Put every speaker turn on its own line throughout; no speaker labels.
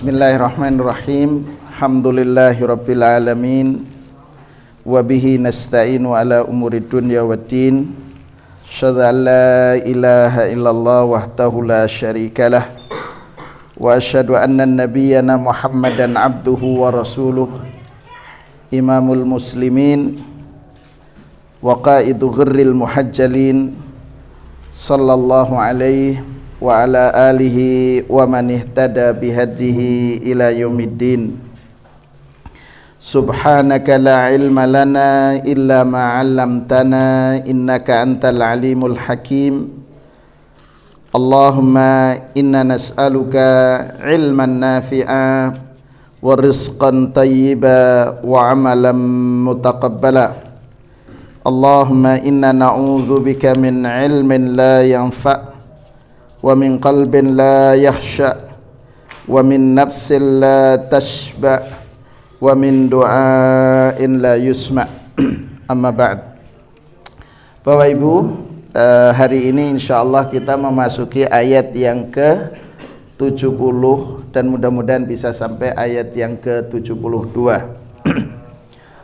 Bismillahirrahmanirrahim. Alhamdulillahirabbil alamin. Wa bihi nasta'inu ala umurid dunya waddin. Asyhadu an la ilaha illallah wahdahu la syarikalah. Wa asyhadu anna nabiyyana Muhammadan abduhu wa rasuluh. Imamul muslimin wa qaidu ghirril muhajjalin. Sallallahu alaihi wa ala alihi wa man ihtada bihadihi ila yaumiddin. Subhanaka la ilma lana illa ma 'allamtana innaka antal alimul hakim. Allahumma inna nas'aluka ilman nafi'a wa rizqan tayyiba wa amalan mutaqabbala. Allahumma inna na'udzubika min ilmin la yanfa' wa min qalbin la yakhsha wa min nafsin la tashba wa min du'ain la yusma. Amma ba'd. Bapak Ibu, hari ini insyaallah kita memasuki ayat yang ke-70 dan mudah-mudahan bisa sampai ayat yang ke-72.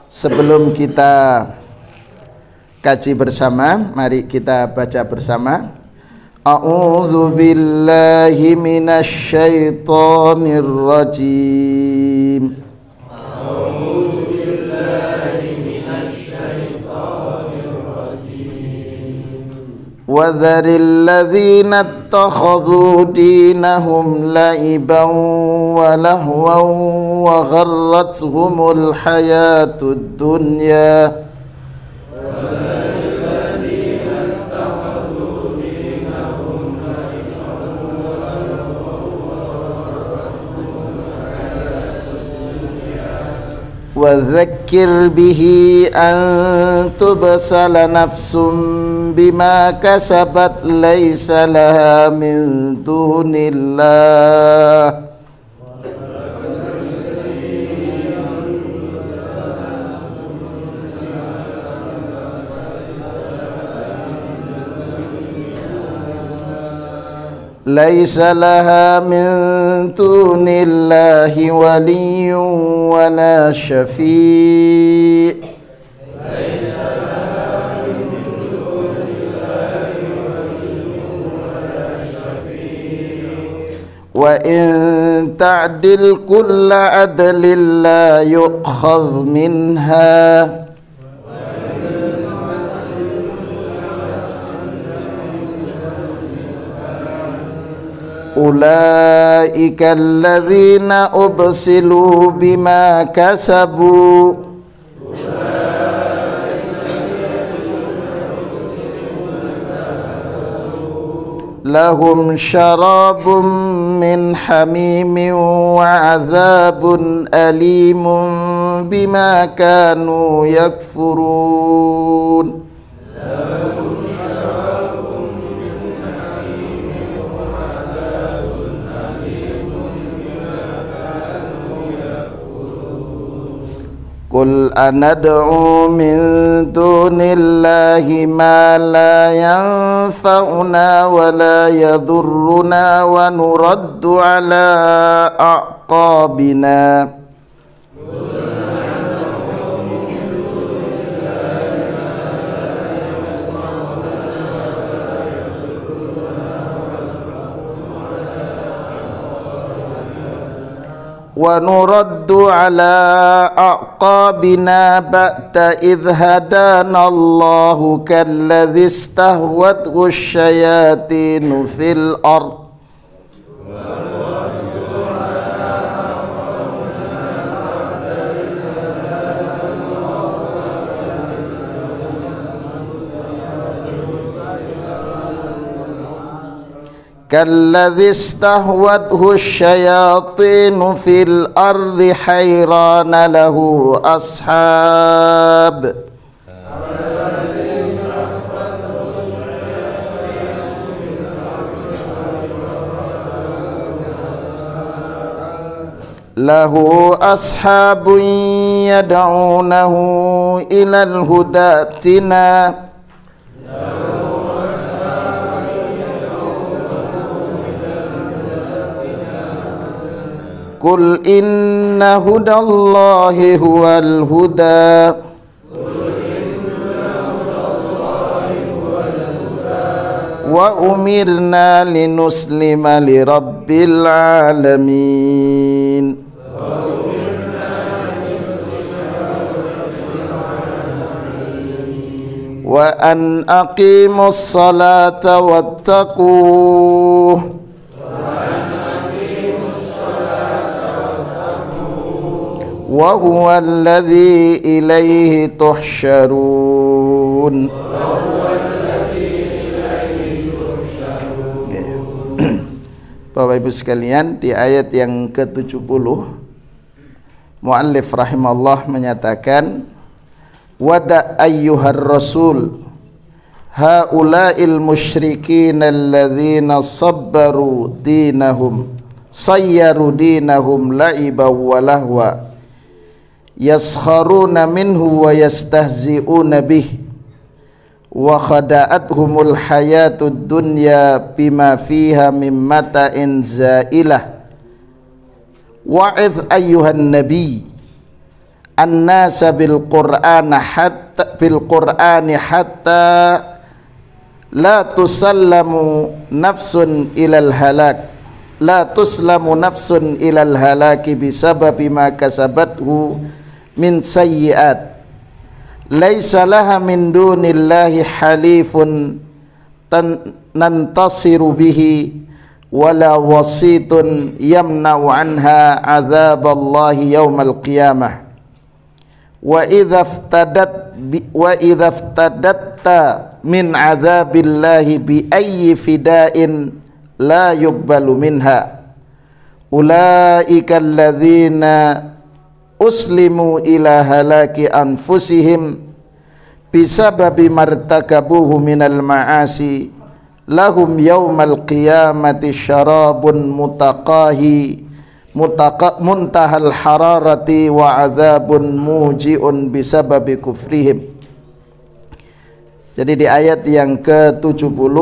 Sebelum kita kaji bersama, mari kita baca bersama. A'udzu billahi minasy syaithanir rajim. A'udzu billahi minasy syaithanir rajim. Wa dzaril ladzina ittakhadhu dinahum la'iban wa lahwan wa gharrathumul hayatud dunya. وذكر به أن تبسل نفس بما كسبت ليس لها من دون الله ليس لها من دون الله ولي ولا شفيع وإن تعدل كل عدل لا يؤخذ منها أولئك الذين أبسلوا بما كسبوا لهم شراب من حميم وعذاب أليم بما كانوا يكفرون Qul anad'u min dunillahi ma la yanfa'una wa la yadurruna wa nuraddu ala a'qabina ونرد على أعقابنا بعد إذ هدانا الله كالذي استهوته الشياطين في الأرض كالذي استهوته الشياطين في الأرض حيران له أصحاب له أصحاب يدعونه إلى الهدى ائتنا Qul inna hudallahi huwal huda wa umirna linuslima lirabbil alamin. Wa an aqimus salata wattaquh wa huwa alladhi ilaihi tuhsyarun. Bapak Ibu sekalian, di ayat yang ke-70 muallif rahimallah menyatakan, wada ayyuhar rasul haula'il musyrikin alladzina sabbaru dinahum sayyaru dinahum la'ibaw wa lahwa yaskharuna minhu wa yastahzi'una bih wa khada'athumul hayatud dunya bima fiha min mata'in za'ilah. Wa'idh ayyuhan nabi an-nasa bil qur'ani hatta la tusallamu nafsun ilal halak la tuslamu nafsun ilal halaki bisababi ma kasabathu min sayyi'at laisa laha min dunillahi halifun nantasiru bihi wala wasitun yamna'u anha azaballahi yawmal qiyamah. Wa idza iftadatta min azabillahi bi ayyi fida'in la yuqbalu minha ulaika alladzina uslimu ila halaki anfusihim bisababi martakabuhu minal ma'asi lahum yawmal qiyamati syarabun mutaqahi muntahal hararati wa azabun muji'un bisababi kufrihim. Jadi di ayat yang ke-70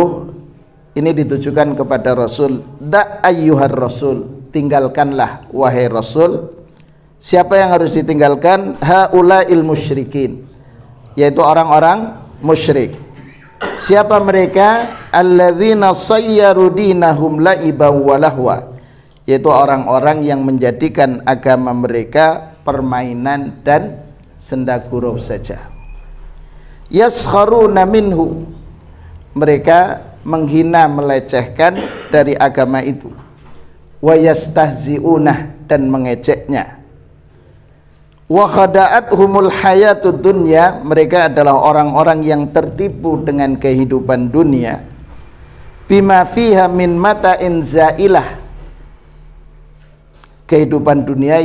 ini ditujukan kepada Rasul. Da ayyuhar rasul, tinggalkanlah wahai Rasul. Siapa yang harus ditinggalkan? Haula'il musyrikin, yaitu orang-orang musyrik. Siapa mereka? Alladzina sayyaru dinahum la'iban wa lahwa, yaitu orang-orang yang menjadikan agama mereka permainan dan senda gurau saja. Yaskharuna minhu, mereka menghina melecehkan dari agama itu. Wa yastahzi'unah, dan mengejeknya. Wa khada'athumul hayatud dunya, mereka adalah orang-orang yang tertipu dengan kehidupan dunia. Bima fiha min mata'in za'ilah, kehidupan dunia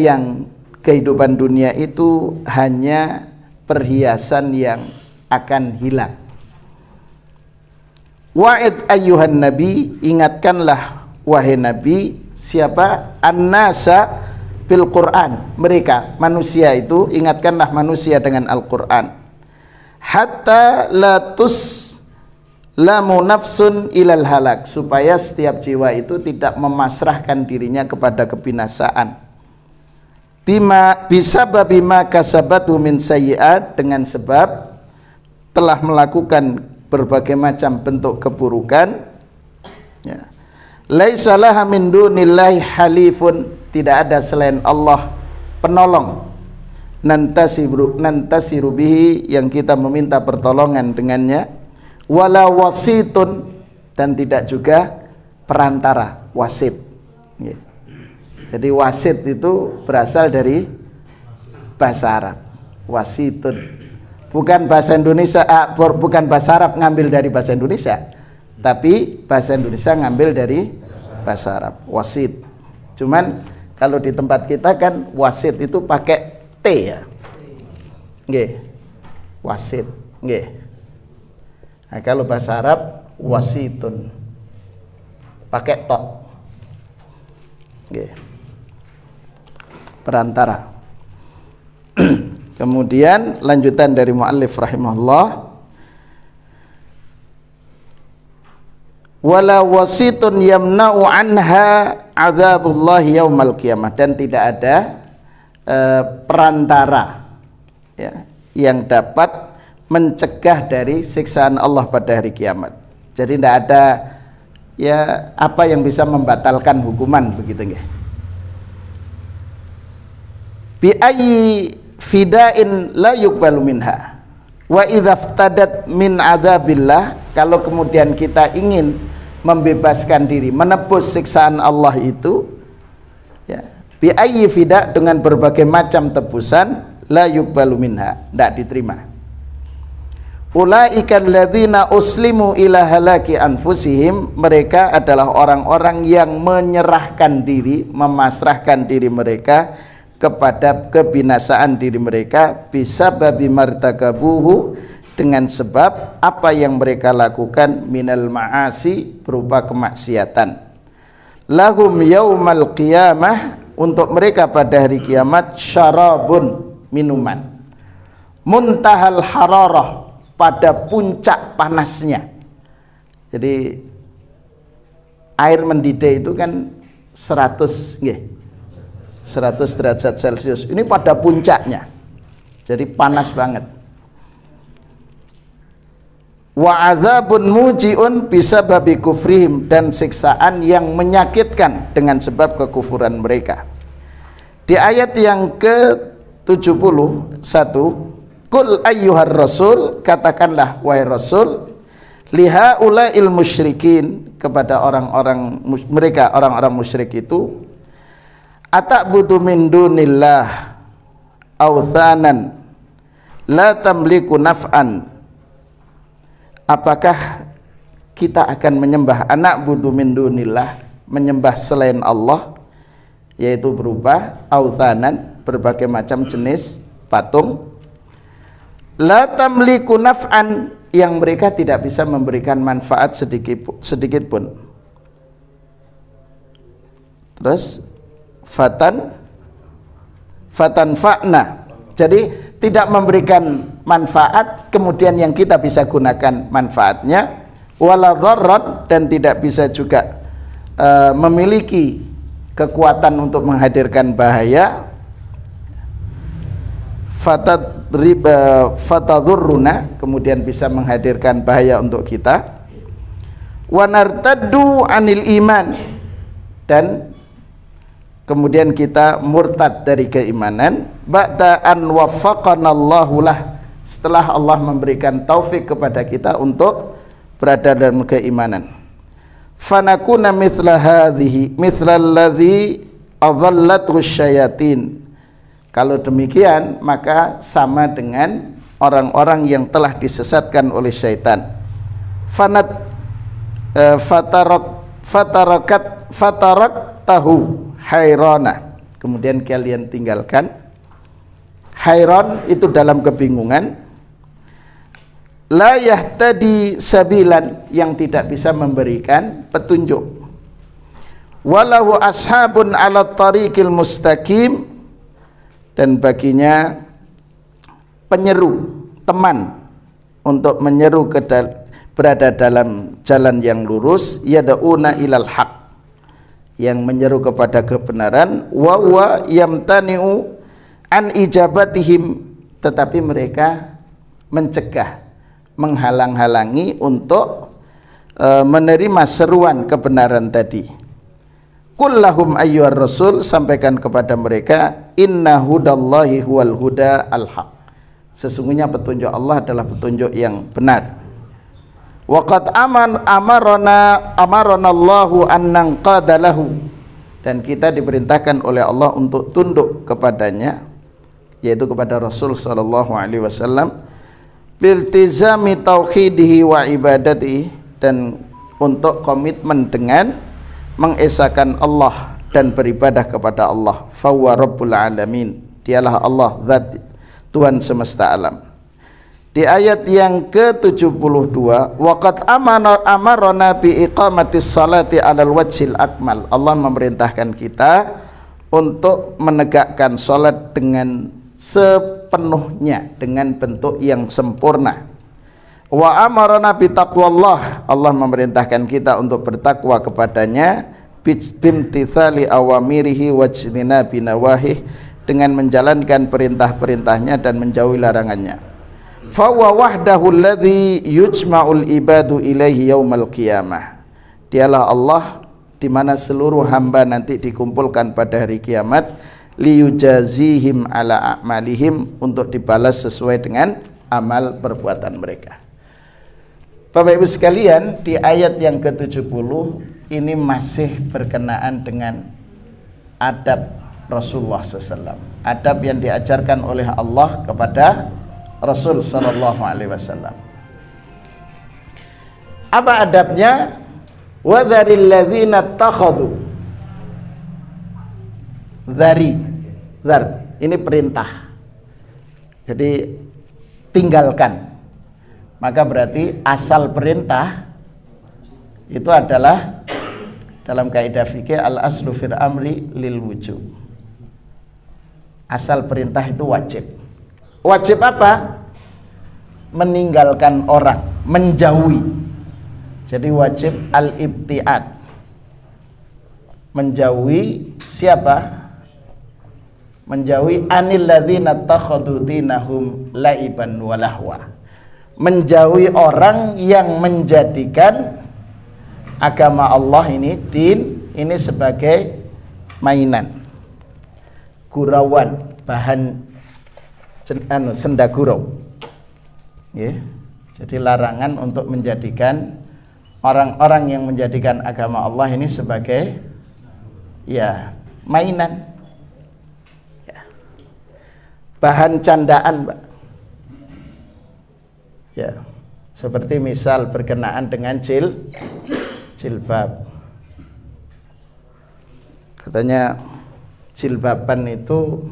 itu hanya perhiasan yang akan hilang. Wa'id ayyuhan nabi, ingatkanlah wahai nabi. Siapa? An-nasa bil Qur'an, mereka manusia itu, ingatkanlah manusia dengan Al-Qur'an. Hatta la tuslamu nafsun ilal halak, supaya setiap jiwa itu tidak memasrahkan dirinya kepada kebinasaan. Bisababi ma kasabatu min sayyi'at, dengan sebab telah melakukan berbagai macam bentuk keburukan. Ya. Laisa laha min dunillahi halifun, tidak ada selain Allah penolong. Nantasiru bihi, yang kita meminta pertolongan dengannya. Wala wasitun, dan tidak juga perantara, wasit. Ya. Jadi wasit itu berasal dari bahasa Arab. Wasitun, bukan bahasa Indonesia, bukan bahasa Arab ngambil dari bahasa Indonesia, tapi bahasa Indonesia ngambil dari bahasa Arab. Wasit. Cuman kalau di tempat kita kan wasit itu pakai T ya. Nggih. Wasit, nggih. Nah, kalau bahasa Arab wasitun pakai to. Nggih. Perantara. Kemudian lanjutan dari muallif rahimahullah, wala wasitun yamna'u anha adzabullah yaumal qiyamah, dan tidak ada perantara ya, yang dapat mencegah dari siksaan Allah pada hari kiamat. Jadi tidak ada ya apa yang bisa membatalkan hukuman, begitu nggih. Bi ayyi fida'in la yuqbalu minha wa idza iftadat min adzabillah, kalau kemudian kita ingin membebaskan diri, menebus siksaan Allah itu ya, bi ayyi fida', dengan berbagai macam tebusan, la yuqbalu minha, tidak diterima. Ulaika alladzina uslimu ila halaki anfusihim, mereka adalah orang-orang yang menyerahkan diri, memasrahkan diri mereka kepada kebinasaan diri mereka, bisababi martakabuhu, dengan sebab apa yang mereka lakukan, minal ma'asi, berupa kemaksiatan. Lahum yaumal qiyamah, untuk mereka pada hari kiamat, syarabun, minuman, muntahal hararah, pada puncak panasnya. Jadi air mendidih itu kan 100 derajat Celcius, ini pada puncaknya, jadi panas banget. Wa adzabun muji'un bisababi kufrihim, dan siksaan yang menyakitkan dengan sebab kekufuran mereka. Di ayat yang ke-71, Qul ayyuhar rasul, katakanlah wahai rasul, lihaula'il musyrikin, kepada orang-orang mereka, orang-orang musyrik itu, ata'budu min dunillah awthanan la tamliku naf'an, apakah kita akan menyembah, anak budu min dunillah, menyembah selain Allah, yaitu berupa awthanan, berbagai macam jenis patung, la tamliku naf'an, yang mereka tidak bisa memberikan manfaat sedikit pun. Terus fatan fa'na, jadi tidak memberikan manfaat, kemudian yang kita bisa gunakan manfaatnya, wala dharran, dan tidak bisa juga memiliki kekuatan untuk menghadirkan bahaya, fatadurruna, kemudian bisa menghadirkan bahaya untuk kita, wa nartaddu anil iman, dan kemudian kita murtad dari keimanan, ba'da an waffaqanallahu lah, setelah Allah memberikan taufik kepada kita untuk berada dalam keimanan. Fanakuna mithla hadhihi mithla alladhi adhallathu syayatin, kalau demikian maka sama dengan orang-orang yang telah disesatkan oleh syaitan. Fatarak tahu hayrana, kemudian kalian tinggalkan. Hayran itu dalam kebingungan, la yahtadi sabilan, yang tidak bisa memberikan petunjuk, walahu ashabun ala tariqil mustaqim, dan baginya penyeru, teman untuk menyeru berada dalam jalan yang lurus, yada'una ilal haq, yang menyeru kepada kebenaran, wa huwa yamtani'u an ijabatihim, tetapi mereka mencegah, menghalang-halangi untuk menerima seruan kebenaran tadi. Qul lahum ayyuhar rasul, sampaikan kepada mereka, inna hudallahi huwal huda al-haq, sesungguhnya petunjuk Allah adalah petunjuk yang benar. Wa qad amarana Allahu an nanqada lahu, dan kita diperintahkan oleh Allah untuk tunduk kepadanya, yaitu kepada Rasul sallallahu alaihi wasallam, biltizami tauhidihi wa ibadatihi, dan untuk komitmen dengan mengesahkan Allah dan beribadah kepada Allah. Fahuwa rabbul alamin, dialah Allah zat Tuhan semesta alam. Di ayat yang ke-72, waqad amarona bi iqamatis salati alal wajhil akmal, Allah memerintahkan kita untuk menegakkan salat dengan sepenuhnya, dengan bentuk yang sempurna. Wa amarna bi taqwallah, Allah memerintahkan kita untuk bertakwa kepadanya, bimtithali awamirihi wajtinabi nawahih, dengan menjalankan perintah-perintahnya dan menjauhi larangannya. Fa wa wahdahu alladhi yujma'ul ibadu ilaihi yaumal qiyamah, dialah Allah di mana seluruh hamba nanti dikumpulkan pada hari kiamat, liyujazihim ala a'malihim, untuk dibalas sesuai dengan amal perbuatan mereka. Bapak Ibu sekalian, di ayat yang ke-70 ini masih berkenaan dengan adab Rasulullah SAW, adab yang diajarkan oleh Allah kepada Rasul Sallallahu Alaihi Wasallam. Apa adabnya? Wa dzaril ladzina takhadhu, dzar ini perintah, jadi tinggalkan. Maka berarti asal perintah itu adalah dalam kaidah fikih al aslu fil amri lil wujub. Asal perintah itu wajib. Wajib apa? Meninggalkan orang, menjauhi. Jadi wajib al-ibtiad, menjauhi siapa? Menjauhi anil ladzina takhadhu dinahum laiban wa lahwa, menjauhi orang yang menjadikan agama Allah ini, din ini, sebagai mainan, gurauan, bahan sendagurau. Jadi larangan untuk menjadikan orang-orang yang menjadikan agama Allah ini sebagai mainan, bahan candaan, Pak. Seperti misal berkenaan dengan jilbab. Katanya jilbaban itu,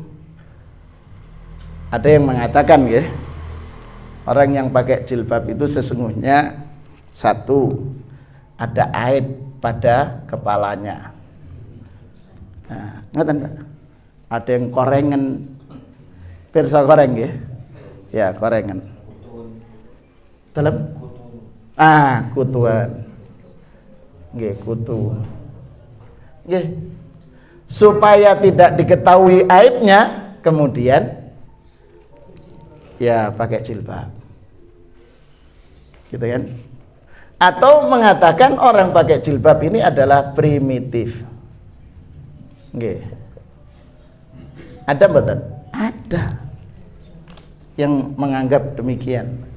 ada yang mengatakan orang yang pakai jilbab itu sesungguhnya satu, ada aib pada kepalanya. Nah, ngeten Pak. Ada yang korengan, pirsa koreng korengan. Dalam kutuan. Kutu. Supaya tidak diketahui aibnya, kemudian pakai jilbab. Gitu kan? Atau mengatakan orang pakai jilbab ini adalah primitif. Ada betul? Ada yang menganggap demikian.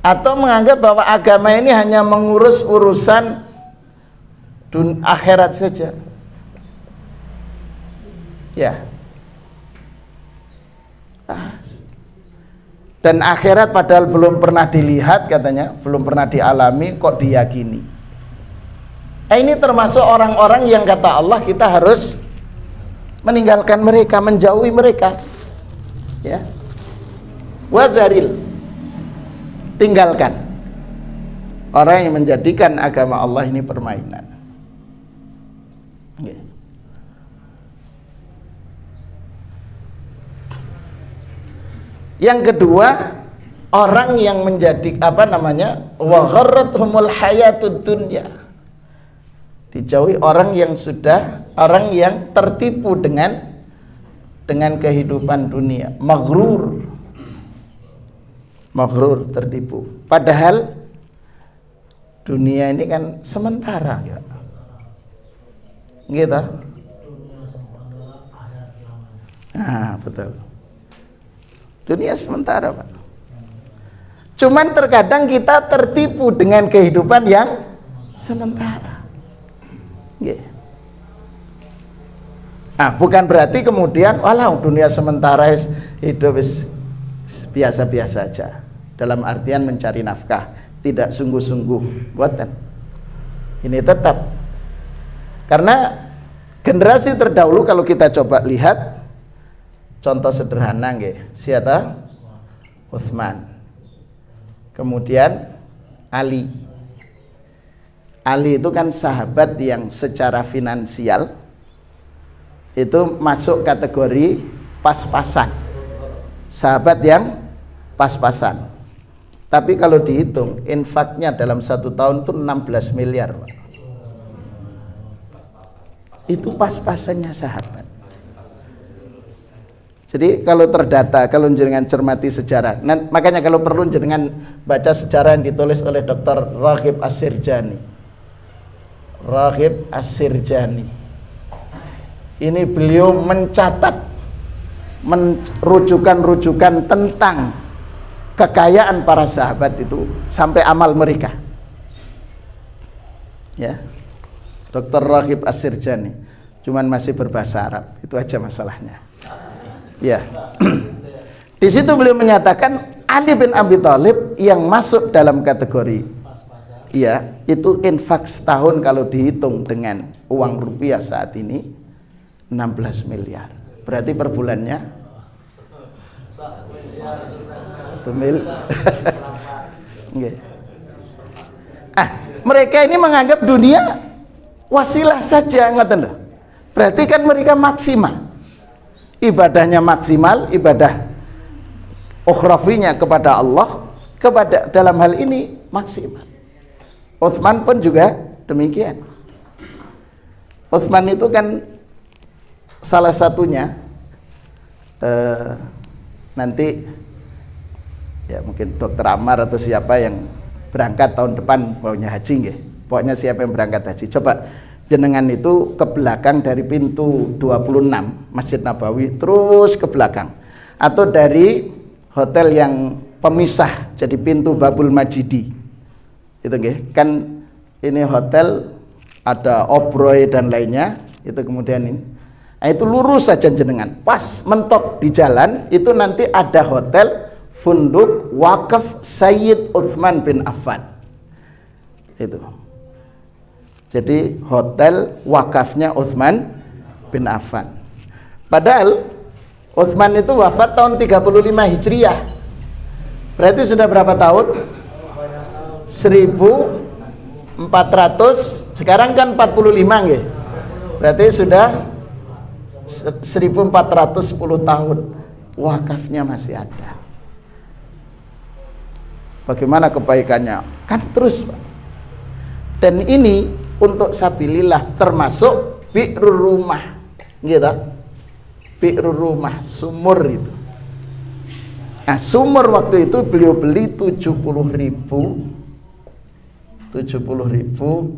Atau menganggap bahwa agama ini hanya mengurus urusan akhirat saja. Dan akhirat padahal belum pernah dilihat, katanya belum pernah dialami, kok diyakini. Ini termasuk orang-orang yang kata Allah kita harus meninggalkan mereka, menjauhi mereka. Wadharil, tinggalkan orang yang menjadikan agama Allah ini permainan. Yang kedua, orang yang menjadi wa gharrathumul hayatud dunya, dijauhi orang yang tertipu dengan kehidupan dunia, maghrur, tertipu. Padahal dunia ini kan sementara, gitu. Betul. Dunia sementara, Pak. Cuman terkadang kita tertipu dengan kehidupan yang sementara. Bukan berarti kemudian dunia sementara hidup biasa-biasa saja. Dalam artian mencari nafkah, tidak sungguh-sungguh buatan. Ini tetap. Karena generasi terdahulu kalau kita coba lihat, contoh sederhana siapa? Utsman. Kemudian Ali. Ali itu kan sahabat yang secara finansial itu masuk kategori pas-pasan, sahabat yang pas-pasan. Tapi kalau dihitung infaknya dalam 1 tahun itu 16 miliar Pak. Itu pas-pasannya sahabat. Jadi kalau terdata, kalau jenengan cermati sejarah, makanya kalau perlu jenengan baca sejarah yang ditulis oleh Dr. Raghib As-Sirjani. Raghib As-Sirjani. Ini beliau mencatat rujukan-rujukan tentang kekayaan para sahabat itu sampai amal mereka. Ya. Dr. Raghib As-Sirjani. Cuman masih berbahasa Arab. Itu aja masalahnya. Ya, di situ beliau menyatakan Ali bin Abi Thalib yang masuk dalam kategori, ya, itu infak setahun kalau dihitung dengan uang rupiah saat ini 16 miliar. Berarti per bulannya 1 mil. Mereka ini menganggap dunia wasilah saja, ngoten lho. Berarti kan mereka maksimal. Ibadahnya maksimal, ibadah ukhrafinya kepada Allah, dalam hal ini maksimal. Utsman pun juga demikian. Utsman itu kan salah satunya nanti ya mungkin Dokter Ammar atau siapa yang berangkat tahun depan pokoknya haji nggih. Pokoknya siapa yang berangkat haji, coba jenengan itu ke belakang dari pintu 26 Masjid Nabawi terus ke belakang, atau dari hotel yang pemisah jadi pintu Babul Majidi itu nggih, kan ini hotel ada Obroy dan lainnya itu, kemudian ini itu lurus saja jenengan, pas mentok di jalan itu nanti ada hotel Funduk Wakaf Sayyid Utsman bin Affan itu. Jadi hotel wakafnya Utsman bin Affan. Padahal Utsman itu wafat tahun 35 Hijriah. Berarti sudah berapa tahun? 1400, sekarang kan 45 nggih. Berarti sudah 1410 tahun wakafnya masih ada. Bagaimana kebaikannya? Kan terus, Pak. Dan ini untuk sabilillah, termasuk bi'rur rumah, gitu. Bi'rur rumah, sumur itu. Nah, sumur waktu itu beliau beli 70.000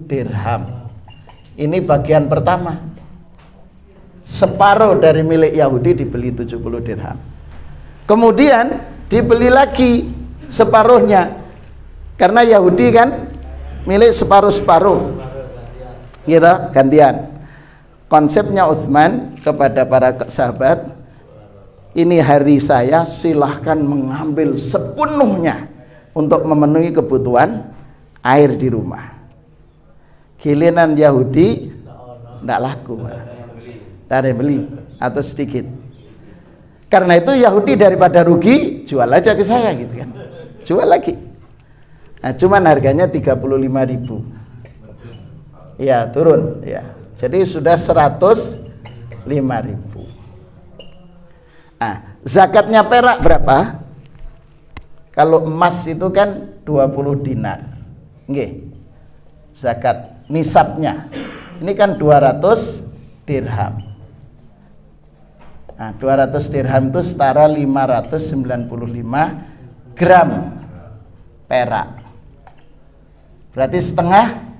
dirham. Ini bagian pertama. Separuh dari milik Yahudi dibeli 70 dirham. Kemudian dibeli lagi separuhnya. Karena Yahudi kan milik separuh-separuh. Gitu, gantian. Konsepnya Utsman kepada para sahabat, ini hari saya, silahkan mengambil sepenuhnya untuk memenuhi kebutuhan air di rumah. Giliran Yahudi tidak laku, tidak ada yang beli atau sedikit. Karena itu Yahudi daripada rugi, jual aja ke saya gitu kan, jual lagi. Nah, cuman harganya 35.000. Ya, turun ya. Jadi sudah 105.000. Nah, zakatnya perak berapa? Kalau emas itu kan 20 dinar. Nggih. Zakat nisabnya. Ini kan 200 dirham. Nah, 200 dirham itu setara 595 gram perak. Berarti setengah,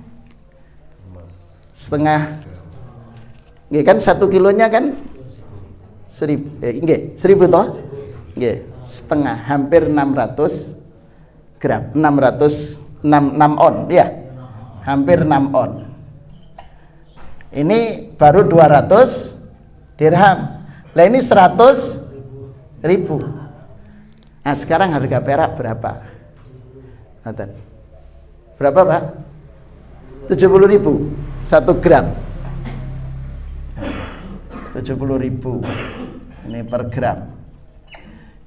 nggih kan 1 kilonya kan 1000 toh, nggih, setengah, hampir 600 gram, 606 on ya, hampir 6 on. Ini baru 200 dirham. Lah ini 100.000. Nah, sekarang harga perak berapa? Berapa, Pak? 70.000 1 gram. 70.000 ini per gram.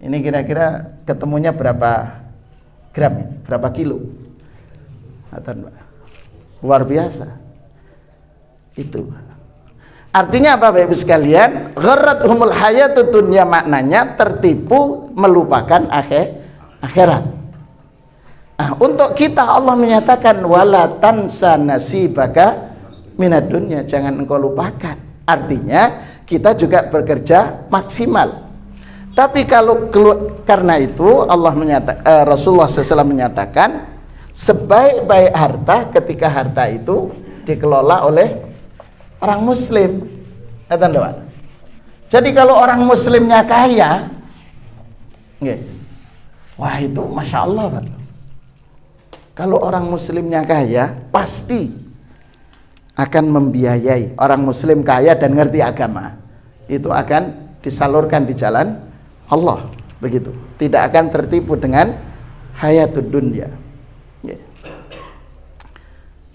Ini kira-kira ketemunya berapa gram ini? Berapa kilo? Luar biasa. Itu. Artinya apa Bapak Ibu sekalian? Gharrathumul hayatud dunya, maknanya tertipu melupakan akhirat. Nah, untuk kita Allah menyatakan wala tansa nasibaka minad dunya, jangan engkau lupakan. Artinya kita juga bekerja maksimal. Tapi kalau karena itu Allah menyatakan, Rasulullah SAW menyatakan sebaik-baik harta ketika harta itu dikelola oleh orang muslim. Jadi kalau orang muslimnya kaya, wah itu Masya Allah Pak. Kalau orang muslimnya kaya, pasti akan membiayai. Orang muslim kaya dan ngerti agama, itu akan disalurkan di jalan Allah, begitu. Tidak akan tertipu dengan hayatud dunya.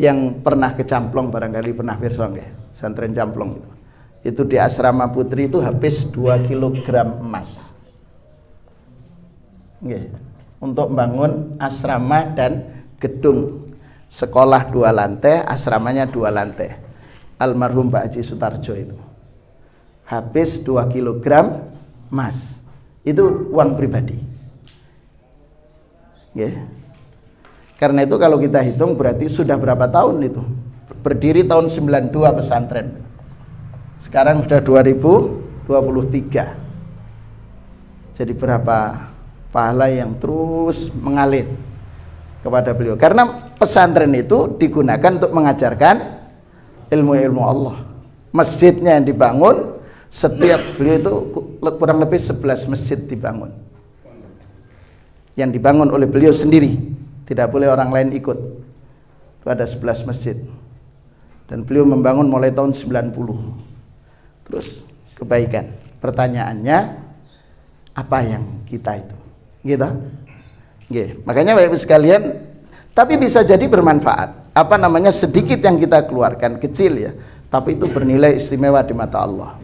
Yang pernah kecamplong barangkali pernah pirsa nggih, santren camplong itu di asrama putri itu habis 2 kg emas. Untuk membangun asrama dan gedung sekolah 2 lantai, asramanya 2 lantai. Almarhum Pak Haji Sutarjo itu habis 2 kg emas. Itu uang pribadi. Karena itu kalau kita hitung berarti sudah berapa tahun itu? Berdiri tahun 92 pesantren. Sekarang sudah 2023. Jadi berapa pahala yang terus mengalir kepada beliau. Karena pesantren itu digunakan untuk mengajarkan ilmu-ilmu Allah. Masjidnya yang dibangun, setiap beliau itu kurang lebih 11 masjid dibangun. Yang dibangun oleh beliau sendiri. Tidak boleh orang lain ikut. Itu ada 11 masjid. Dan beliau membangun mulai tahun 90. Terus kebaikan. Pertanyaannya, apa yang kita itu? Gitu? Makanya Bapak Ibu sekalian, tapi bisa jadi bermanfaat. Apa namanya, sedikit yang kita keluarkan, kecil ya, tapi itu bernilai istimewa di mata Allah.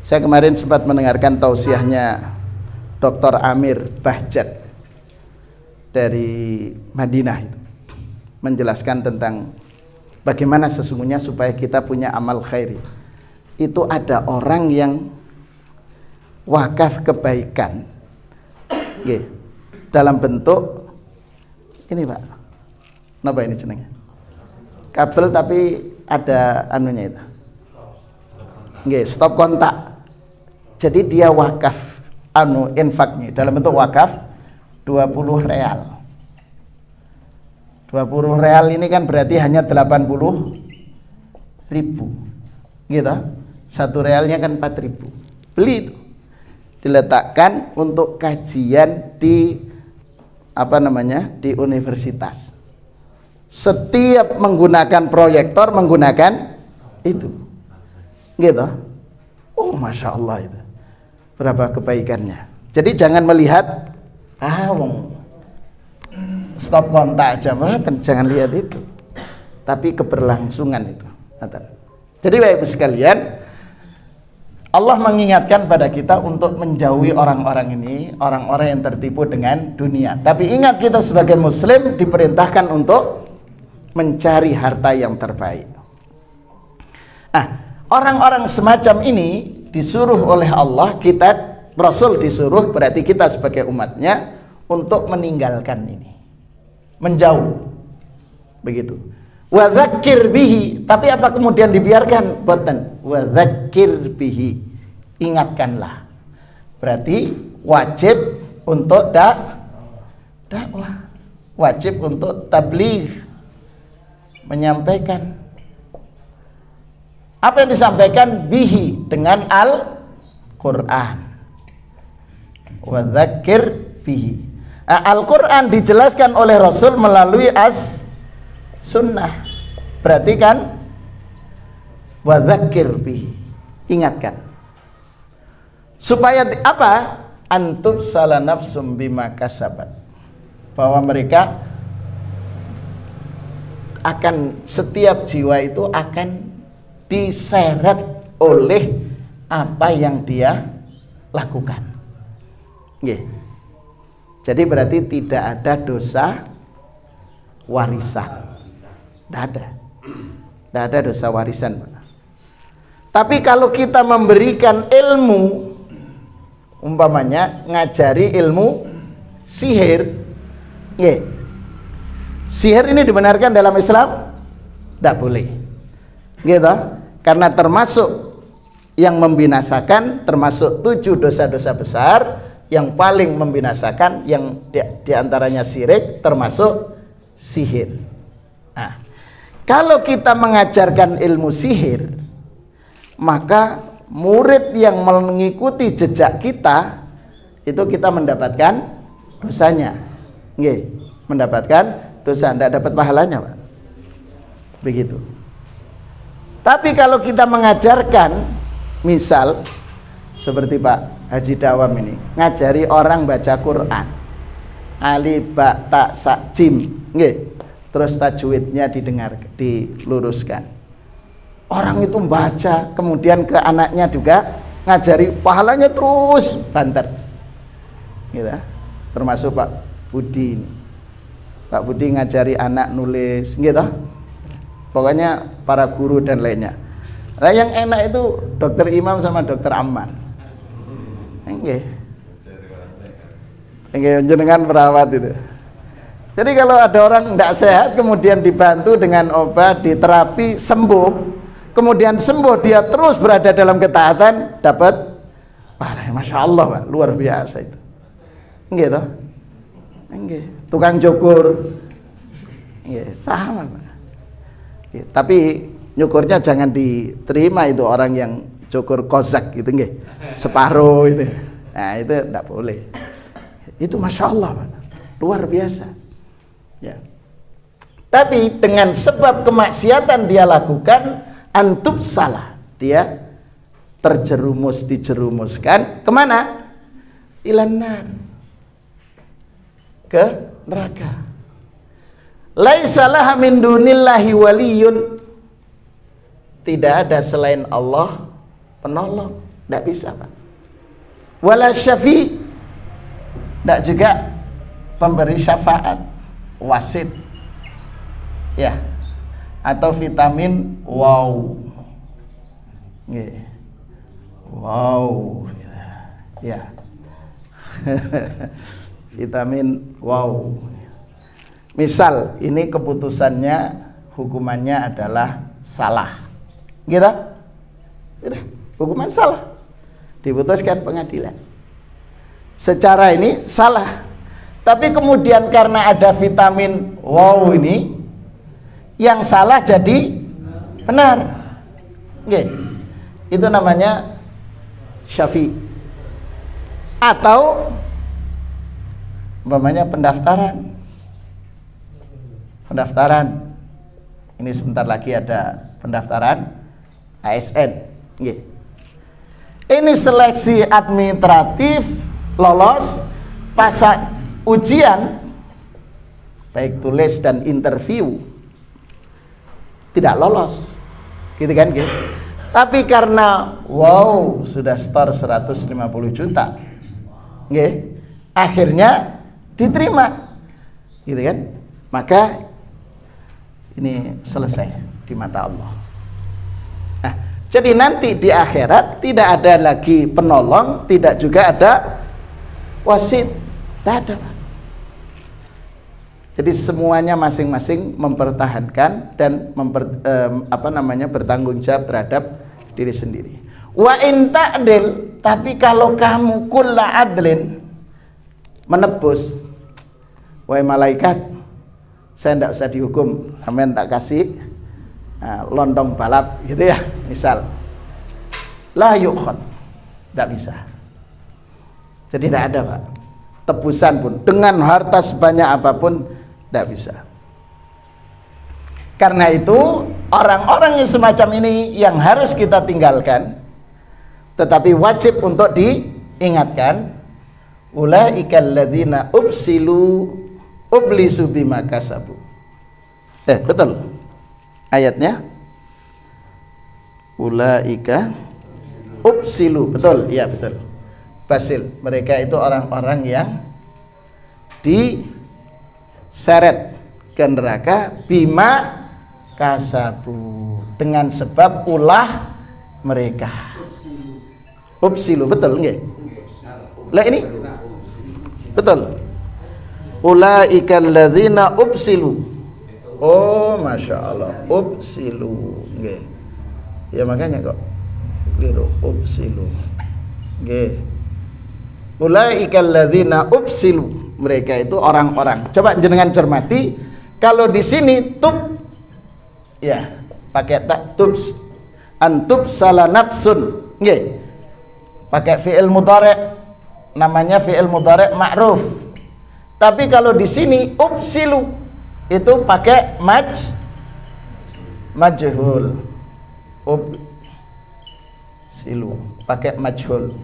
Saya kemarin sempat mendengarkan tausiahnya Dr. Amir Bahjat dari Madinah itu, menjelaskan tentang bagaimana sesungguhnya supaya kita punya amal khairi. Itu ada orang yang wakaf kebaikan dalam bentuk ini Pak, kenapa ini jenengnya? Kabel tapi ada anunya itu, stop kontak. Jadi dia wakaf infaknya dalam bentuk wakaf 20 real. 20 real ini kan berarti hanya 80.000. Gitu. 1 realnya kan 4.000. Beli itu. Diletakkan untuk kajian di di universitas. Setiap menggunakan proyektor menggunakan itu. Gitu. Oh, Masya Allah itu. Berapa kebaikannya. Jadi jangan melihat stop kontak aja, jangan lihat itu, tapi keberlangsungan itu. Jadi Bapak Ibu sekalian, Allah mengingatkan pada kita untuk menjauhi orang-orang ini, orang-orang yang tertipu dengan dunia. Tapi ingat, kita sebagai muslim diperintahkan untuk mencari harta yang terbaik. Orang-orang semacam ini disuruh oleh Allah, Rasul disuruh, berarti kita sebagai umatnya untuk meninggalkan ini, menjauh, begitu. Wa dzakir bihi, tapi apa kemudian dibiarkan? Boten. Wa dzakir bihi, ingatkanlah. Berarti wajib untuk dakwah, wajib untuk tabligh, menyampaikan. Apa yang disampaikan? Bihi, dengan Al-Quran. Wa dzakir bihi. Al-Quran dijelaskan oleh Rasul melalui sunnah. Berarti kan wa dzakir bihi, ingatkan. Supaya apa? Antub salah nafsum bima kasabat, bahwa mereka akan, setiap jiwa itu akan diseret oleh apa yang dia lakukan. Jadi berarti tidak ada dosa warisan. Tidak ada dosa warisan. Tapi kalau kita memberikan ilmu, umpamanya ngajari ilmu sihir, yeah. Sihir ini dibenarkan dalam Islam? Tidak boleh, gitu. Karena termasuk yang membinasakan, termasuk 7 dosa-dosa besar yang paling membinasakan, yang diantaranya syirik, termasuk sihir. Nah, kalau kita mengajarkan ilmu sihir, maka murid yang mengikuti jejak kita itu kita mendapatkan dosanya, nggih, mendapatkan dosa, tidak dapat pahalanya, Pak. Begitu. Tapi kalau kita mengajarkan, misal seperti Pak Haji Dawam ini, ngajari orang baca Quran, alif ba ta sa jim, nggih, terus tajwidnya didengar, diluruskan. Orang itu membaca, kemudian ke anaknya juga ngajari, pahalanya terus banter, gitu. Termasuk Pak Budi ini. Pak Budi ngajari anak nulis, gitu. Pokoknya para guru dan lainnya. Nah, yang enak itu Dokter Imam sama Dokter Aman. Nggih. Nggih, jenengan perawat itu. Jadi kalau ada orang tidak sehat kemudian dibantu dengan obat, diterapi, sembuh, kemudian sembuh, dia terus berada dalam ketaatan, dapat pahala. Masya Allah, Pak, luar biasa itu. Nggih toh? Nggih. Tukang cukur, nggih, sama, Pak. Ya, tapi nyukurnya jangan diterima itu orang yang cukur kozak gitu, nggih, separuh itu. Nah, itu tidak boleh. Itu Masya Allah, Pak, luar biasa. Ya. Tapi dengan sebab kemaksiatan dia lakukan, antub salah, dia dijerumuskan kemana? Ilanar, ke neraka. Laisa laha min dunillahi waliyun, tidak ada selain Allah penolong, tidak bisa, Pak. Wala syafi, tidak juga pemberi syafaat, wasit, ya, atau vitamin wow, yeah. Wow, ya, vitamin wow. Misal ini keputusannya, hukumannya adalah salah, gitu, hukuman salah, diputuskan pengadilan. Secara ini salah, tapi kemudian karena ada vitamin wow ini, yang salah jadi benar, itu namanya syafi. Atau umpamanya pendaftaran, ini sebentar lagi ada pendaftaran ASN, ini seleksi administratif, lolos, pas ujian baik tulis dan interview tidak lolos, gitu kan, gitu. Tapi karena wow sudah store 150 juta, akhirnya diterima, gitu kan. Maka ini selesai di mata Allah. Nah, jadi nanti di akhirat tidak ada lagi penolong, tidak juga ada wasit, tidak ada. Jadi semuanya masing-masing mempertahankan dan bertanggung jawab terhadap diri sendiri. Wa in ta'dil, tapi kalau kamu kulla adlin, menebus, wahai malaikat, saya tidak usah dihukum, sampean tak kasih lontong balap, gitu ya, misal, la yukhon, tidak bisa. Jadi tidak ada, Pak, tebusan pun dengan harta sebanyak apapun tidak bisa. Karena itu orang-orang yang semacam ini yang harus kita tinggalkan, tetapi wajib untuk diingatkan. Ulaikal ladzina ublisu bima kasabu. Betul ayatnya, ulaika ubsilu, betul, iya betul. Basil, mereka itu orang-orang yang diseret ke neraka bima kasabu, dengan sebab ulah mereka. Ubsilu, betul nggih? Lah ini betul. Ulaika alladzina ubsilu. Oh, masya Allah, ubsilu nggih. Ya makanya kok keliru, ubsilu nggih. Ulaika alladzina ubsilu, mereka itu orang-orang. Coba jenengan cermati, kalau di sini tub ya pakai tak tubs, antub salah nafsun nggih, pakai fi'il mudhari', namanya fi'il mudhari' ma'ruf. Tapi kalau di sini ubsilu itu pakai majhul, ubsilu pakai majhul,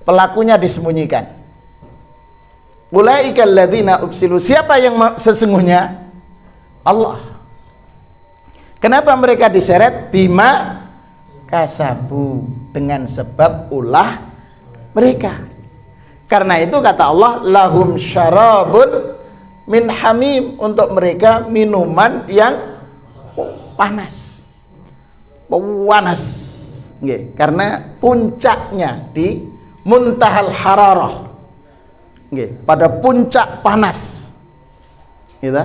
pelakunya disembunyikan. Ulaika alladzina ubsilu, siapa yang sesungguhnya? Allah. Kenapa mereka diseret? Bima kasabu, dengan sebab ulah mereka. Karena itu kata Allah, lahum syarabun min hamim, untuk mereka minuman yang panas. Panas. Nggih, karena puncaknya di muntahal hararah. Nggih, pada puncak panas. Gitu.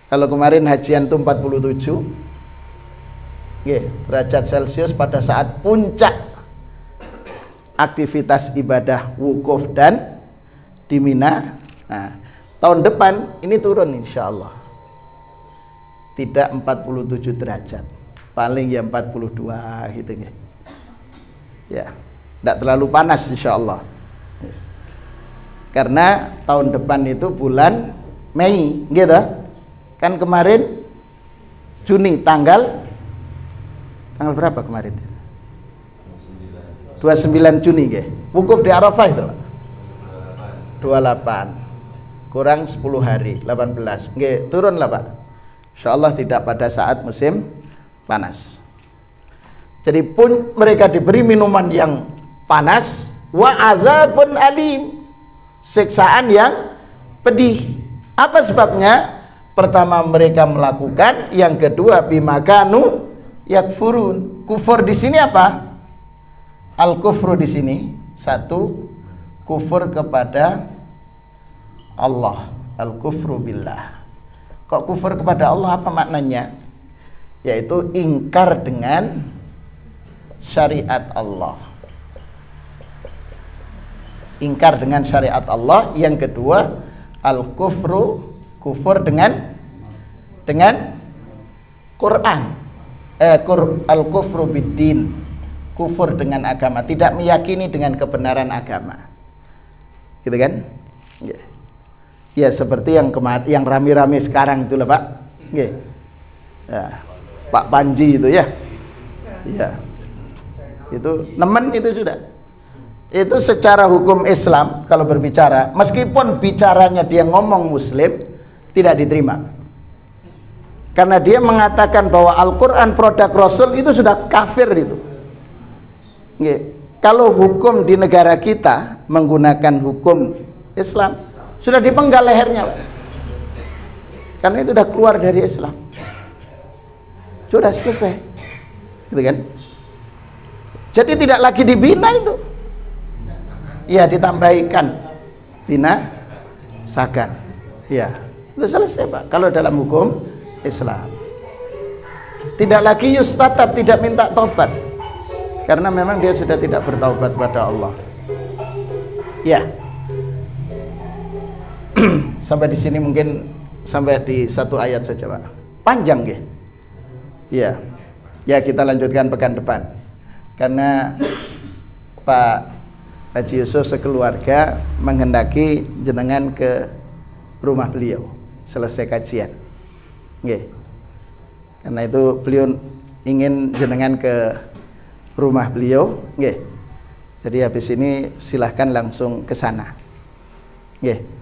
Kalau kemarin hajian itu 47 derajat Celcius pada saat puncak aktivitas ibadah wukuf dan di Mina. Nah, tahun depan ini turun insya Allah, tidak 47 derajat, paling ya 42 gitu ya, tidak terlalu panas insya Allah ya. Karena tahun depan itu bulan Mei gitu kan, kemarin Juni tanggal berapa kemarin? 29 Juni nggih. Wukuf di Arafah itu, Pak. 28. Kurang 10 hari, 18. Nggih, turunlah, Pak. Insyaallah tidak pada saat musim panas. Jadi pun mereka diberi minuman yang panas, wa adzabun alim, siksaan yang pedih. Apa sebabnya? Pertama mereka melakukan, yang kedua bimakanu yakfurun. Kufur di sini apa? Al-kufru di sini satu, kufur kepada Allah, al-kufru billah. Kok kufur kepada Allah, apa maknanya? Yaitu ingkar dengan syariat Allah. Ingkar dengan syariat Allah. Yang kedua, al-kufru, kufur dengan Quran. Al-kufru biddin, kufur dengan agama, tidak meyakini dengan kebenaran agama, gitu kan? Ya seperti yang rame-rame sekarang itu lah, Pak. Ya, Pak Panji itu ya, itu nemen itu sudah. Itu secara hukum Islam kalau berbicara, meskipun bicaranya dia ngomong Muslim, tidak diterima. Karena dia mengatakan bahwa Al-Quran produk Rasul, itu sudah kafir itu. Kalau hukum di negara kita menggunakan hukum Islam, sudah dipenggal lehernya, karena itu sudah keluar dari Islam, sudah selesai, gitu kan? Jadi tidak lagi dibina itu, ya ditambahikan binasakan, ya itu selesai, Pak. Kalau dalam hukum Islam tidak lagi yustatab, tidak minta tobat, karena memang dia sudah tidak bertaubat pada Allah. Ya. Sampai di sini mungkin sampai di satu ayat saja, Pak. Panjang nggih. Ya. Ya, kita lanjutkan pekan depan. Karena Pak Haji Yusuf sekeluarga menghendaki jenengan ke rumah beliau selesai kajian. Nggih. Karena itu beliau ingin jenengan ke rumah beliau, nggih. Jadi habis ini silahkan langsung ke sana, nggih.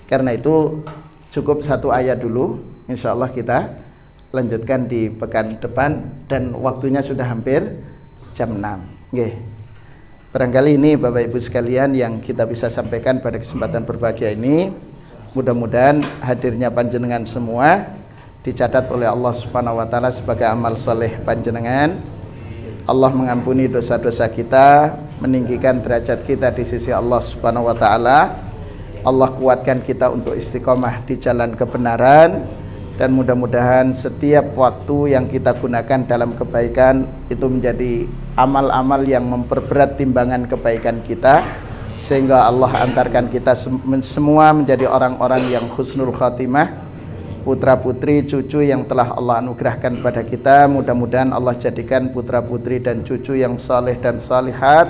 Karena itu cukup satu ayat dulu, insya Allah kita lanjutkan di pekan depan, dan waktunya sudah hampir jam 6, nggih. Barangkali ini Bapak Ibu sekalian yang kita bisa sampaikan pada kesempatan berbahagia ini. Mudah-mudahan hadirnya panjenengan semua dicatat oleh Allah Subhanahu wa taala sebagai amal soleh panjenengan. Allah mengampuni dosa-dosa kita, meninggikan derajat kita di sisi Allah Subhanahu wa taala. Allah kuatkan kita untuk istiqomah di jalan kebenaran, dan mudah-mudahan setiap waktu yang kita gunakan dalam kebaikan itu menjadi amal-amal yang memperberat timbangan kebaikan kita, sehingga Allah antarkan kita semua menjadi orang-orang yang husnul khatimah, putra putri cucu yang telah Allah anugerahkan pada kita. Mudah-mudahan Allah jadikan putra putri dan cucu yang saleh dan salihat,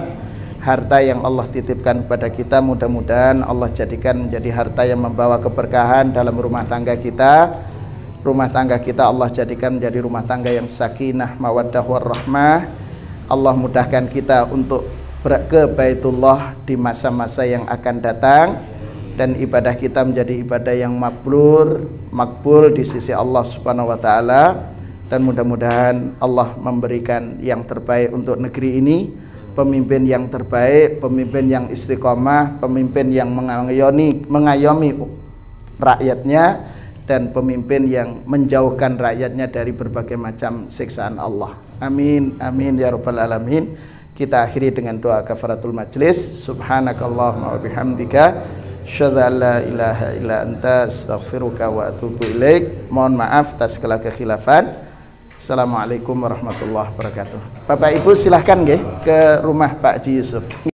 harta yang Allah titipkan pada kita mudah-mudahan Allah jadikan menjadi harta yang membawa keberkahan dalam rumah tangga kita. Rumah tangga kita Allah jadikan menjadi rumah tangga yang sakinah, mawaddah warahmah. Allah mudahkan kita untuk ke Baitullah di masa-masa yang akan datang, dan ibadah kita menjadi ibadah yang makbul di sisi Allah Subhanahu wa taala. Dan mudah-mudahan Allah memberikan yang terbaik untuk negeri ini, pemimpin yang terbaik, pemimpin yang istiqomah, pemimpin yang mengayomi rakyatnya, dan pemimpin yang menjauhkan rakyatnya dari berbagai macam siksaan Allah. Amin amin ya rabbal alamin. Kita akhiri dengan doa kafaratul majlis. Subhanakallahumma wa bihamdika asyhadu an la ilaha illa anta astaghfiruka wa atubu ilaik. Mohon maaf atas segala kekhilafan. Assalamualaikum warahmatullahi wabarakatuh. Bapak Ibu silahkan nggih ke rumah Pak Haji Yusuf.